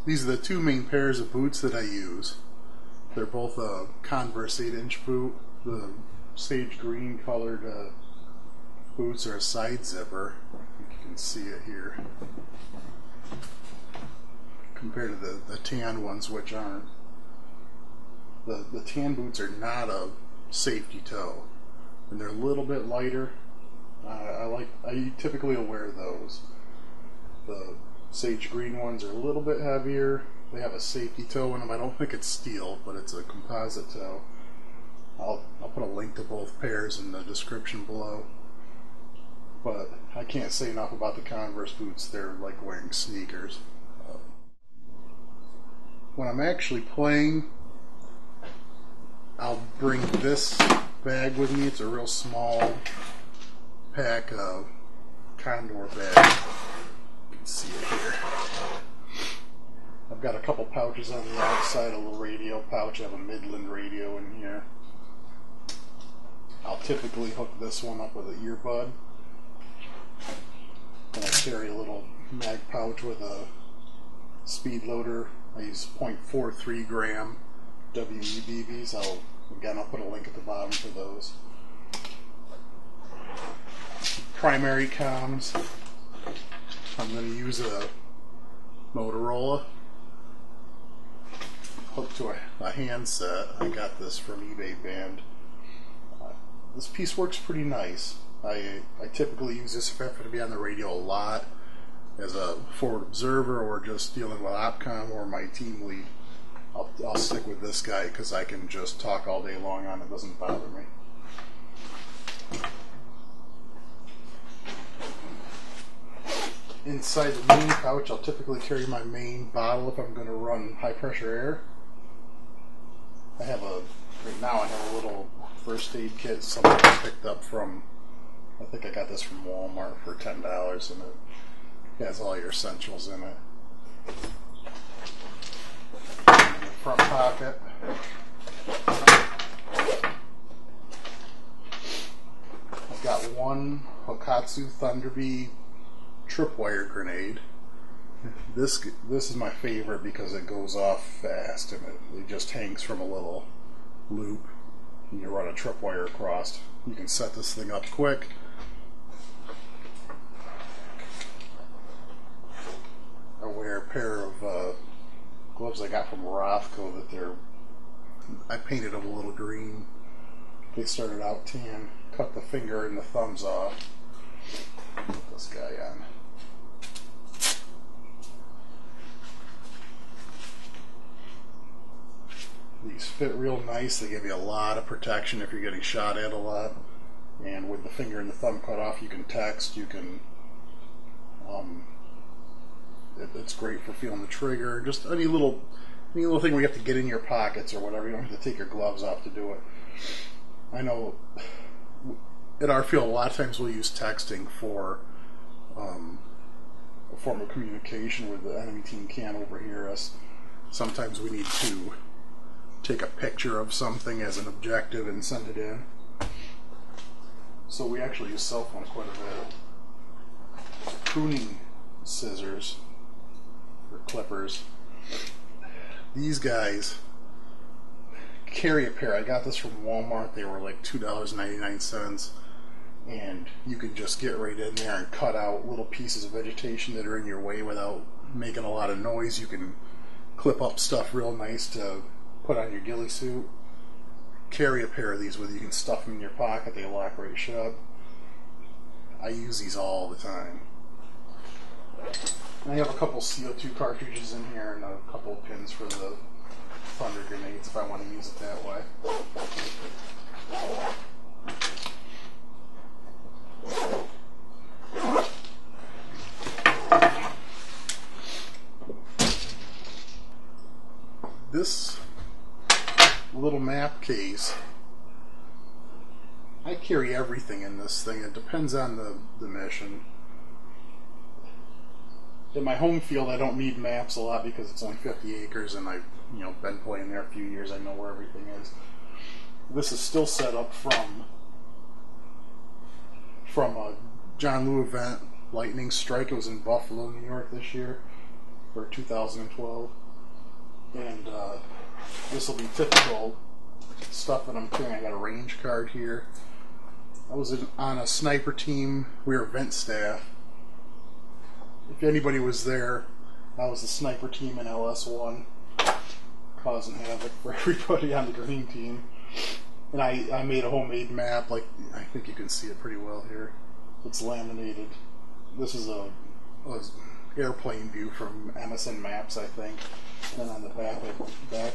These are the two main pairs of boots that I use. They're both a Converse 8-inch boot. The sage green colored boots are a side zipper. You can see it here. Compared to the tan ones, which aren't. The tan boots are not a safety toe, and they're a little bit lighter. I typically will wear those. The sage green ones are a little bit heavier. They have a safety toe in them. I don't think it's steel, but it's a composite toe. I'll put a link to both pairs in the description below. But I can't say enough about the Converse boots. They're like wearing sneakers. When I'm actually playing, I'll bring this bag with me. It's a real small pack of Condor bag. You can see it here. I've got a couple pouches on the outside, a little radio pouch. I have a Midland radio in here. I'll typically hook this one up with an earbud. And I carry a little mag pouch with a speed loader. I use 0.43 gram WEBVs. I'll put a link at the bottom for those. Primary comms. I'm going to use a Motorola hooked to a handset. I got this from eBay Band. This piece works pretty nice. I typically use this if I have to be on the radio a lot as a forward observer or just dealing with OpCom or my team lead. I'll stick with this guy because I can just talk all day long on it. It doesn't bother me. Inside the main pouch, I'll typically carry my main bottle if I'm going to run high pressure air. Right now I have a little first aid kit, something I picked up from, I think I got this from Walmart for $10, and it has all your essentials in it. In the front pocket, I've got one Hokatsu Thunderbee tripwire grenade. This is my favorite because it goes off fast and it just hangs from a little loop. And you run a tripwire across. You can set this thing up quick. I wear a pair of gloves I got from Reticle that I painted them a little green. They started out tan. Cut the finger and the thumbs off. Put this guy on. These fit real nice. They give you a lot of protection if you're getting shot at a lot. And with the finger and the thumb cut off, you can text. You can. It's great for feeling the trigger. Just any little thing where you have to get in your pockets or whatever. You don't have to take your gloves off to do it. I know at our field a lot of times we'll use texting for a form of communication where the enemy team can't overhear us. Sometimes we need to take a picture of something as an objective and send it in. So we actually use cell phone quite a bit. Pruning scissors or clippers. These guys carry a pair. I got this from Walmart. They were like $2.99, and you can just get right in there and cut out little pieces of vegetation that are in your way without making a lot of noise. You can clip up stuff real nice to put on your ghillie suit. Carry a pair of these with you. You can stuff them in your pocket. They lock right shut. I use these all the time. I have a couple CO2 cartridges in here and a couple pins for the thunder grenades if I want to use it that way. This little map case, I carry everything in this thing. It depends on the mission. In my home field, I don't need maps a lot because it's only 50 acres and I've been playing there a few years. I know where everything is. This is still set up from a John Lou event, Lightning Strike. It was in Buffalo, New York this year. for 2012, and this will be typical stuff that I'm carrying. I got a range card here. I was on a sniper team. We were vent staff. If anybody was there, I was the sniper team in LS1, causing havoc for everybody on the green team. And I made a homemade map. Like, I think you can see it pretty well here. It's laminated. This is a airplane view from MSN Maps, I think. Then on the back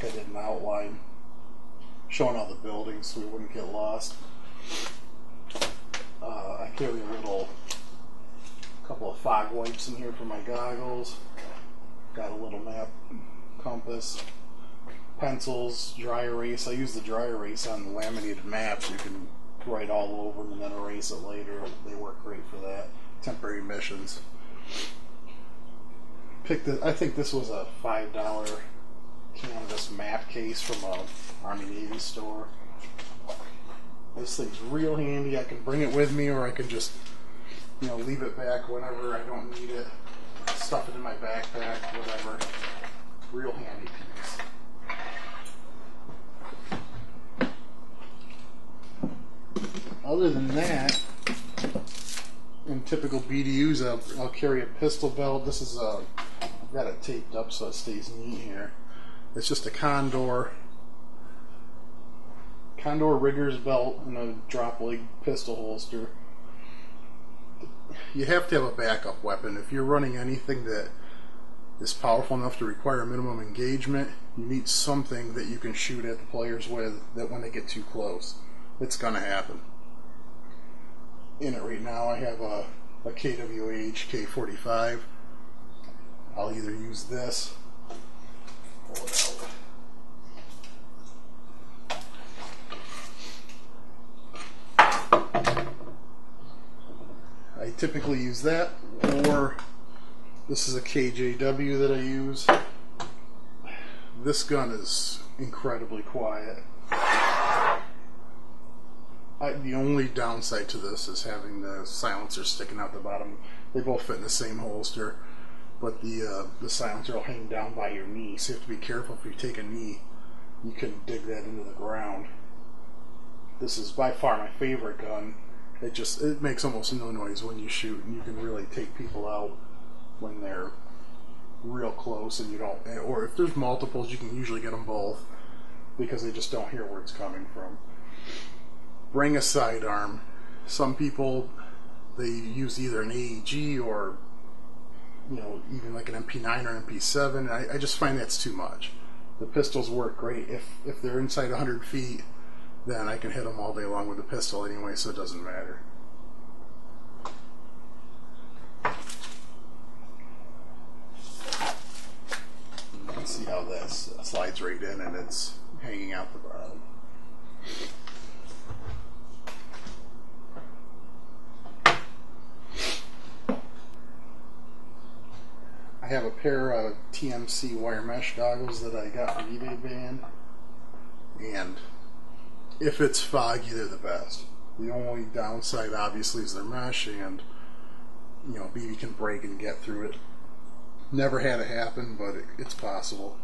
I did an outline showing all the buildings so we wouldn't get lost. I carry a couple of fog wipes in here for my goggles. Got a little map, compass, pencils, dry erase. I use the dry erase on the laminated maps. You can write all over them and then erase it later. They work great for that. Temporary missions. I think this was a $5 canvas map case from a Army Navy store. This thing's real handy. I can bring it with me, or I can just, leave it back whenever I don't need it. Stuff it in my backpack, whatever. Real handy piece. Other than that, in typical BDUs, I'll carry a pistol belt. This is I've got it taped up so it stays neat here. It's just a Condor rigger's belt and a drop leg pistol holster. You have to have a backup weapon. If you're running anything that is powerful enough to require minimum engagement, you need something that you can shoot at the players with, that when they get too close, it's going to happen. In it right now I have a KJW K45. I'll either use this, pull it out. I typically use that, or this is a KJW that I use. This gun is incredibly quiet. The only downside to this is having the silencer sticking out the bottom. They both fit in the same holster, but the silencer will hang down by your knee, so you have to be careful. If you take a knee, you can dig that into the ground. This is by far my favorite gun. It makes almost no noise when you shoot, and you can really take people out when they're real close, and you don't, or if there's multiples, you can usually get them both because they just don't hear where it's coming from. Bring a sidearm. Some people, they use either an AEG or even like an MP9 or an MP7. I just find that's too much. The pistols work great. If they're inside 100 feet, then I can hit them all day long with a pistol anyway, so it doesn't matter. You can see how this slides right in and it's hanging out the bottom. I have a pair of TMC wire mesh goggles that I got from eBay band, and if it's foggy, they're the best. The only downside, obviously, is they're mesh, and BB can break and get through it. Never had it happen, but it's possible.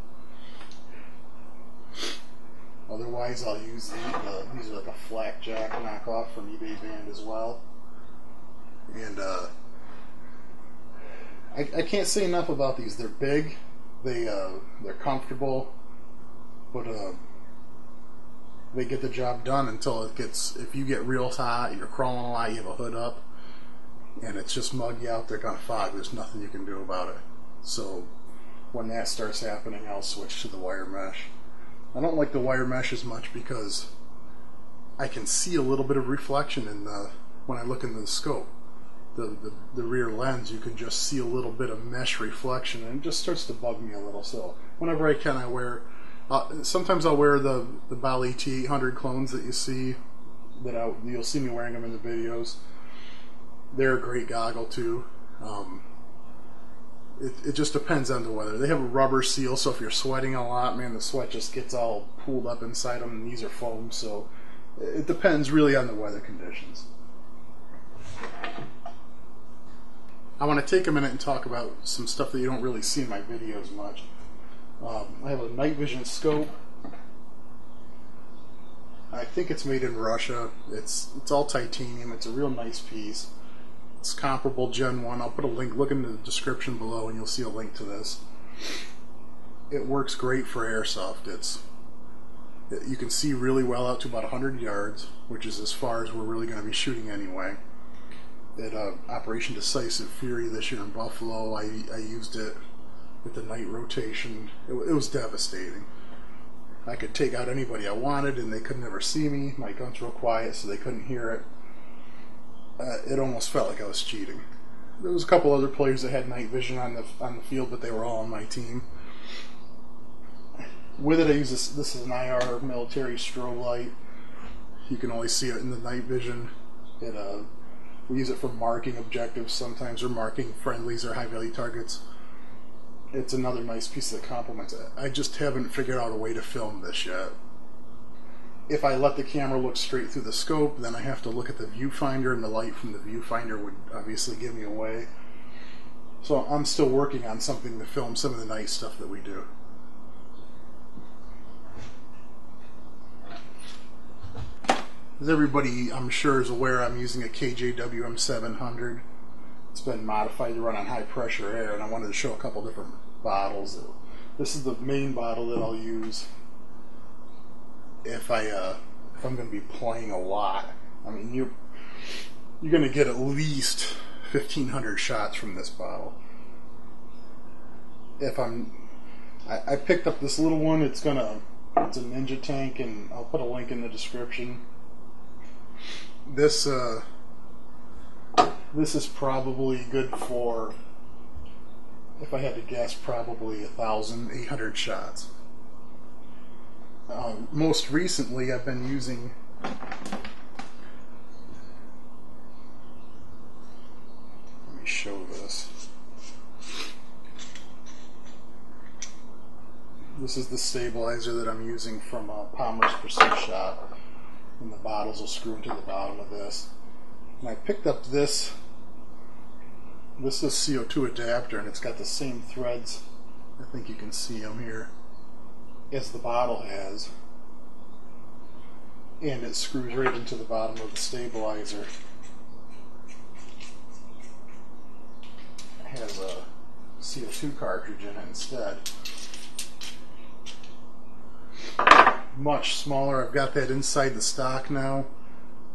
Otherwise, I'll use these are like a Flak jack knockoff from eBay band as well, and I can't say enough about these. They're big, they're comfortable, but they get the job done until it gets, if you get real hot, you're crawling a lot, you have a hood up, and it's just muggy out there, kind of fog, there's nothing you can do about it. So when that starts happening, I'll switch to the wire mesh. I don't like the wire mesh as much because I can see a little bit of reflection in when I look into the scope. The rear lens, you can just see a little bit of mesh reflection, and it just starts to bug me a little. So whenever I can, I wear, sometimes I'll wear the Bal ET800 clones that you see, you'll see me wearing them in the videos. They're a great goggle too. It just depends on the weather. They have a rubber seal, so if you're sweating a lot, man, the sweat just gets all pooled up inside them, and these are foam, so it depends really on the weather conditions. I want to take a minute and talk about some stuff that you don't really see in my videos much. I have a night vision scope. I think it's made in Russia. It's all titanium. It's a real nice piece. It's comparable Gen 1. I'll put a link. Look in the description below and you'll see a link to this. It works great for airsoft. You can see really well out to about 100 yards, which is as far as we're really going to be shooting anyway. At Operation Decisive Fury this year in Buffalo, I used it with the night rotation. It was devastating. I could take out anybody I wanted and they could never see me. My gun's real quiet so they couldn't hear it. It almost felt like I was cheating. There was a couple other players that had night vision on the field, but they were all on my team. With it, I use this. This is an IR military strobe light. You can only see it in the night vision. We use it for marking objectives sometimes, or marking friendlies or high-value targets. It's another nice piece that complements it. I just haven't figured out a way to film this yet. If I let the camera look straight through the scope, then I have to look at the viewfinder, and the light from the viewfinder would obviously give me away. So I'm still working on something to film some of the night stuff that we do. As everybody I'm sure is aware, I'm using a KJW M700. It's been modified to run on high pressure air, and I wanted to show a couple different bottles. This is the main bottle that I'll use if I'm going to be playing a lot. I mean, you're going to get at least 1,500 shots from this bottle. I picked up this little one. It's a Ninja tank, and I'll put a link in the description. This is probably good for, if I had to guess, probably 1,800 shots. Most recently, I've been using let me show this. This is the stabilizer that I'm using from Palmer's Pursuit Shop, and the bottles will screw into the bottom of this. And I picked up this. This is a CO2 adapter, and it's got the same threads, I think you can see them here, as the bottle has. And it screws right into the bottom of the stabilizer. It has a CO2 cartridge in it instead. Much smaller. I've got that inside the stock now.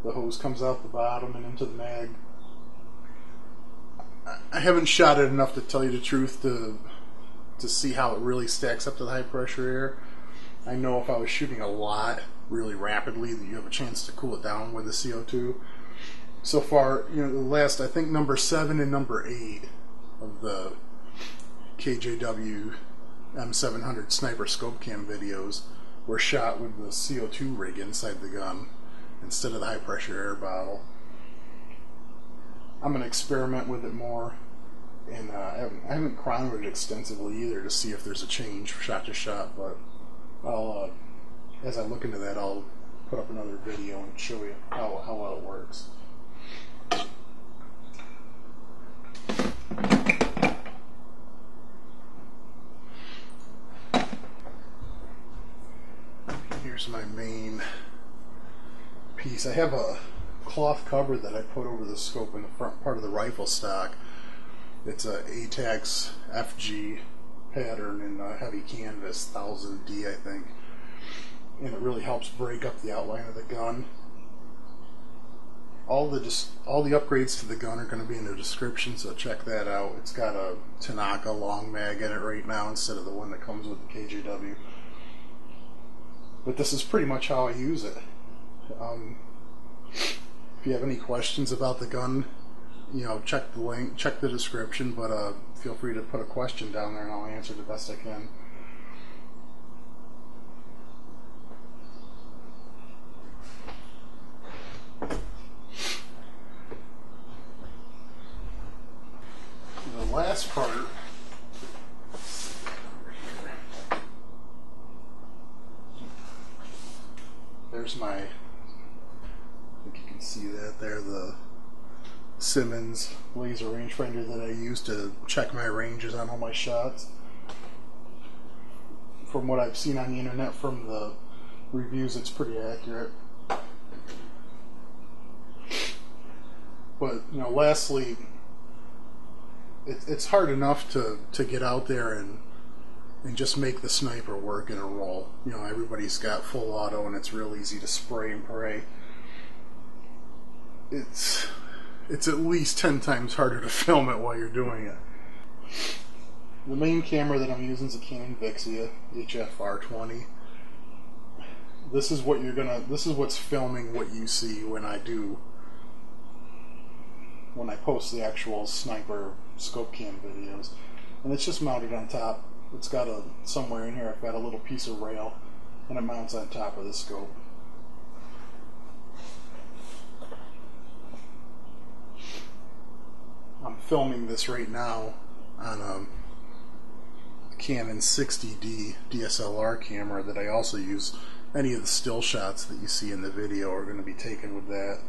The hose comes out the bottom and into the mag. I haven't shot it enough to tell you the truth to see how it really stacks up to the high pressure air. I know if I was shooting a lot really rapidly that you have a chance to cool it down with the CO2. So far, the last, I think number 7 and number 8 of the KJW M700 sniper scope cam videos were shot with the CO2 rig inside the gun instead of the high pressure air bottle. I'm going to experiment with it more, and I haven't chronoed it extensively either to see if there's a change shot to shot, but I'll as I look into that, I'll put up another video and show you how well it works. Here's my main piece. I have a cloth cover that I put over the scope in the front part of the rifle stock. It's a ATAX FG pattern in heavy canvas, 1000D I think, and it really helps break up the outline of the gun. All the upgrades to the gun are going to be in the description, so check that out. It's got a Tanaka long mag in it right now instead of the one that comes with the KJW. But this is pretty much how I use it. If you have any questions about the gun, check the link, check the description, but feel free to put a question down there and I'll answer the best I can. The last part there's my, I think you can see that there, the Simmons laser rangefinder that I use to check my ranges on all my shots. From what I've seen on the internet from the reviews, it's pretty accurate. But, you know, lastly, it's hard enough to get out there and just make the sniper work in a roll. You know, everybody's got full auto and it's real easy to spray and pray. It's at least 10 times harder to film it while you're doing it. The main camera that I'm using is a Canon Vixia HF-R20. This is what's filming what you see when I post the actual sniper scope cam videos. And it's just mounted on top. It's got somewhere in here I've got a little piece of rail and it mounts on top of the scope. I'm filming this right now on a Canon 60D DSLR camera that I also use. Any of the still shots that you see in the video are going to be taken with that.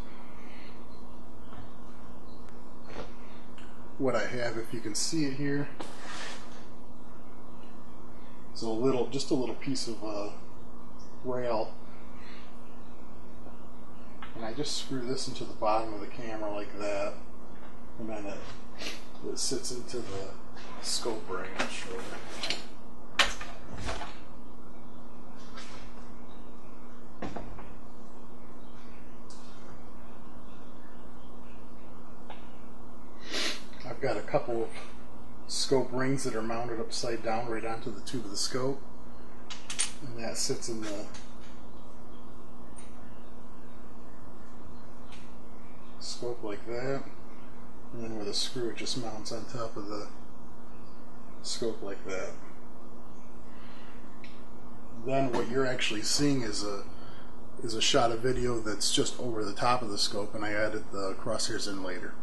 What I have, if you can see it here, is just a little piece of rail, and I just screw this into the bottom of the camera like that, and then it sits into the scope ring. I'll show you. I've got a couple of scope rings that are mounted upside down right onto the tube of the scope, and that sits in the scope like that, and then with a screw it just mounts on top of the scope like that. Then what you're actually seeing is a shot of video that's just over the top of the scope, and I added the crosshairs in later.